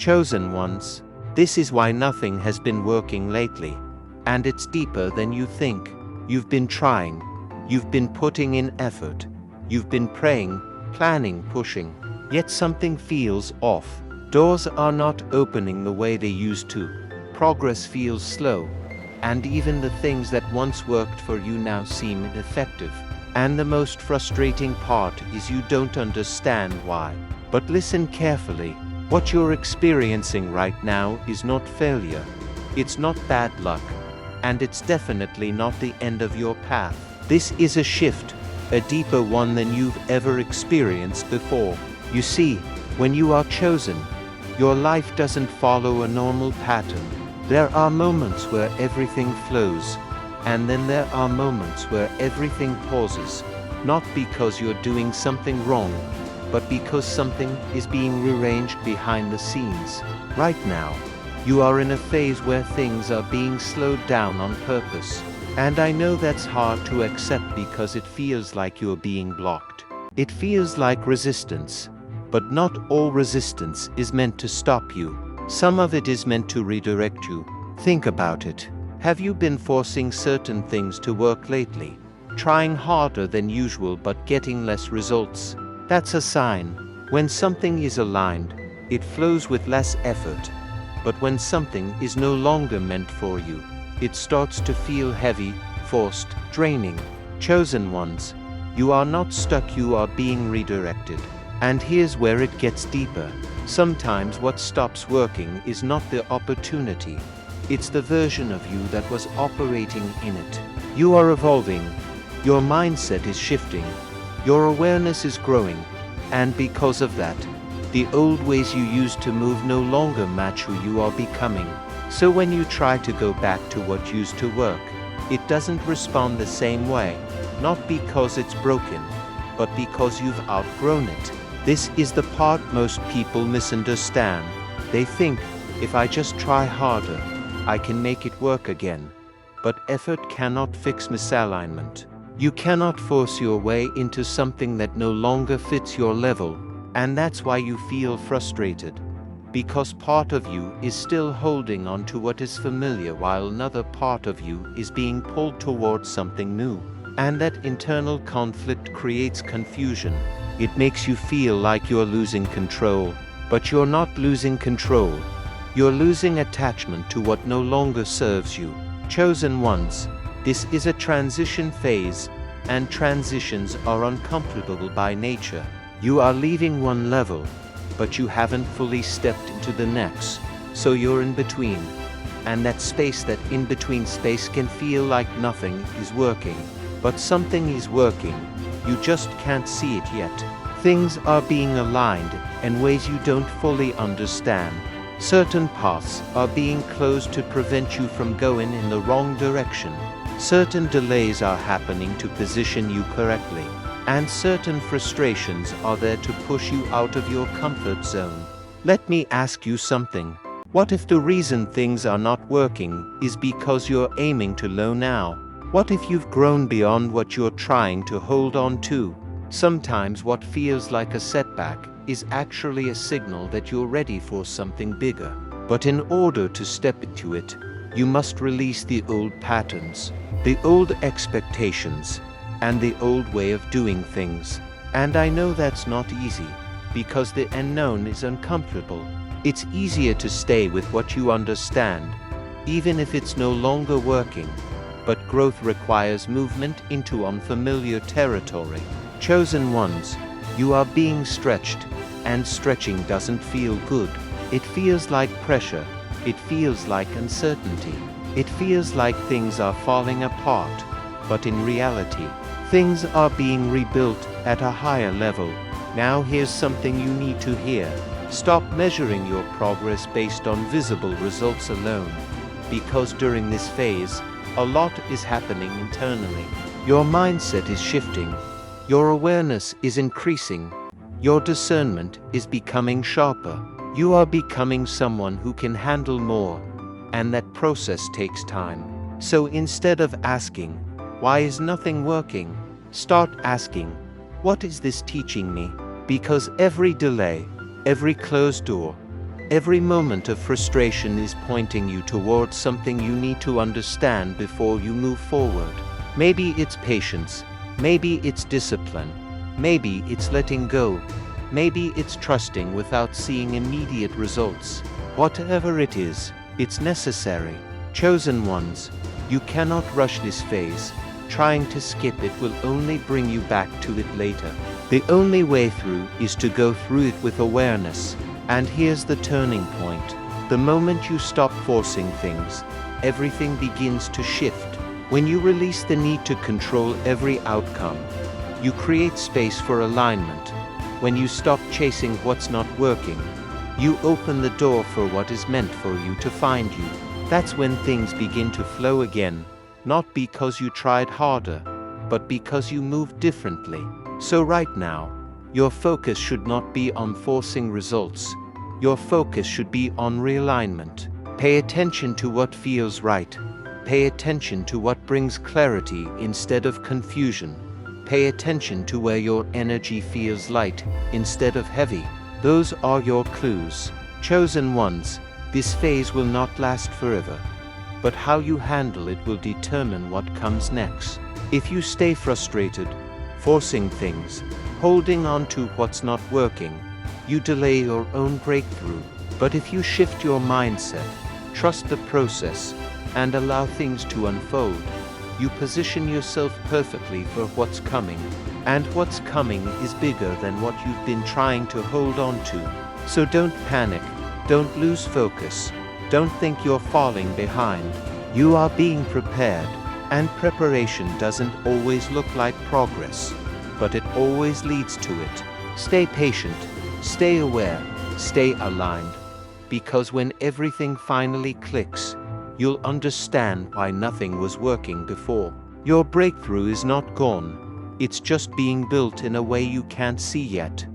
Chosen ones, this is why nothing has been working lately. And it's deeper than you think. You've been trying. You've been putting in effort. You've been praying, planning, pushing. Yet something feels off. Doors are not opening the way they used to. Progress feels slow. And even the things that once worked for you now seem ineffective. And the most frustrating part is you don't understand why. But listen carefully. What you're experiencing right now is not failure. It's not bad luck. And it's definitely not the end of your path. This is a shift, a deeper one than you've ever experienced before. You see, when you are chosen, your life doesn't follow a normal pattern. There are moments where everything flows, and then there are moments where everything pauses, not because you're doing something wrong, but because something is being rearranged behind the scenes. Right now, you are in a phase where things are being slowed down on purpose. And I know that's hard to accept because it feels like you're being blocked. It feels like resistance. But not all resistance is meant to stop you. Some of it is meant to redirect you. Think about it. Have you been forcing certain things to work lately? Trying harder than usual but getting less results? That's a sign. When something is aligned, it flows with less effort. But when something is no longer meant for you, it starts to feel heavy, forced, draining. Chosen ones, you are not stuck, you are being redirected. And here's where it gets deeper. Sometimes what stops working is not the opportunity. It's the version of you that was operating in it. You are evolving. Your mindset is shifting. Your awareness is growing. And because of that, the old ways you used to move no longer match who you are becoming. So when you try to go back to what used to work, it doesn't respond the same way. Not because it's broken, but because you've outgrown it. This is the part most people misunderstand. They think, if I just try harder, I can make it work again. But effort cannot fix misalignment. You cannot force your way into something that no longer fits your level. And that's why you feel frustrated. Because part of you is still holding on to what is familiar while another part of you is being pulled towards something new. And that internal conflict creates confusion. It makes you feel like you're losing control. But you're not losing control. You're losing attachment to what no longer serves you. Chosen ones, this is a transition phase, and transitions are uncomfortable by nature. You are leaving one level, but you haven't fully stepped into the next, so you're in between. And that space, that in-between space, can feel like nothing is working. But something is working. You just can't see it yet. Things are being aligned in ways you don't fully understand. Certain paths are being closed to prevent you from going in the wrong direction. Certain delays are happening to position you correctly. And certain frustrations are there to push you out of your comfort zone. Let me ask you something. What if the reason things are not working is because you're aiming too low now? What if you've grown beyond what you're trying to hold on to? Sometimes what feels like a setback is actually a signal that you're ready for something bigger. But in order to step into it, you must release the old patterns, the old expectations, and the old way of doing things. And I know that's not easy, because the unknown is uncomfortable. It's easier to stay with what you understand, even if it's no longer working. But growth requires movement into unfamiliar territory. Chosen ones, you are being stretched, and stretching doesn't feel good. It feels like pressure. It feels like uncertainty. It feels like things are falling apart. But in reality, things are being rebuilt at a higher level. Now here's something you need to hear. Stop measuring your progress based on visible results alone. Because during this phase, a lot is happening internally. Your mindset is shifting. Your awareness is increasing. Your discernment is becoming sharper. You are becoming someone who can handle more. And that process takes time. So instead of asking, why is nothing working? Start asking, what is this teaching me? Because every delay, every closed door, Every moment of frustration is pointing you towards something you need to understand before you move forward. Maybe it's patience, maybe it's discipline, maybe it's letting go, maybe it's trusting without seeing immediate results. Whatever it is, it's necessary. Chosen ones, you cannot rush this phase. Trying to skip it will only bring you back to it later. The only way through is to go through it with awareness. And here's the turning point. The moment you stop forcing things, everything begins to shift. When you release the need to control every outcome, you create space for alignment. When you stop chasing what's not working, you open the door for what is meant for you to find you. That's when things begin to flow again, not because you tried harder, but because you moved differently. So right now, your focus should not be on forcing results. Your focus should be on realignment. Pay attention to what feels right. Pay attention to what brings clarity instead of confusion. Pay attention to where your energy feels light instead of heavy. Those are your clues. Chosen ones, this phase will not last forever, but how you handle it will determine what comes next. If you stay frustrated, forcing things, holding on to what's not working, you delay your own breakthrough. But if you shift your mindset, trust the process, and allow things to unfold, you position yourself perfectly for what's coming. And what's coming is bigger than what you've been trying to hold on to. So don't panic, don't lose focus, don't think you're falling behind. You are being prepared, and preparation doesn't always look like progress, but it always leads to it. Stay patient, stay aware, stay aligned, because when everything finally clicks, you'll understand why nothing was working before. Your breakthrough is not gone, it's just being built in a way you can't see yet.